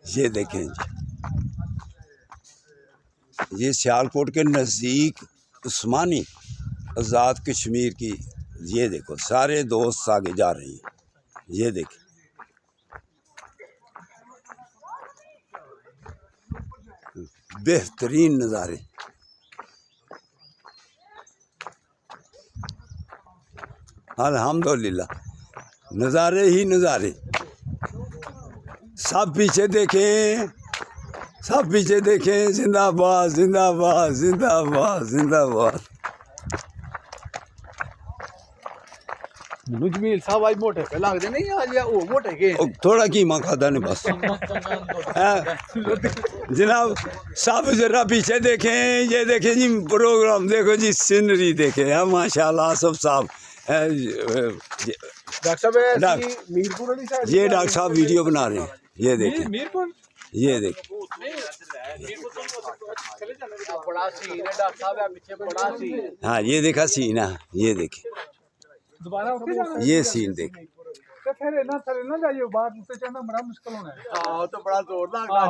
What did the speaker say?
ये देखें जी, ये सियालकोट के नज़दीक उस्मानी आज़ाद कश्मीर की, ये देखो सारे दोस्त आगे जा रहे हैं। ये देखें, बेहतरीन नज़ारे। अल्हम्दुलिल्लाह, नज़ारे ही नज़ारे। सब पीछे देखें, सब पीछे देखें। जिंदाबाद जिंदाबाद जिंदाबाद जिंदाबाद। जमील साहब आज मोटे पे लगते नहीं आज, या वो मोटे के थोड़ा कीमा खादा ने बस। जनाब सब जरा पीछे देखें, ये देखें जी प्रोग्राम देखो जी, सीनरी देखें। हाँ माशाल्लाह सब साहब। ये डॉक्टर साहब वीडियो बना रहे हैं। ये देखें, ये देखें, हाँ ये देखा सीन है। ये देखें, ये सीन देखें। फिर ना जाइए बाहर, मुझसे चढ़ना बड़ा मुश्किल होना है। तो बड़ा जोर लगता है।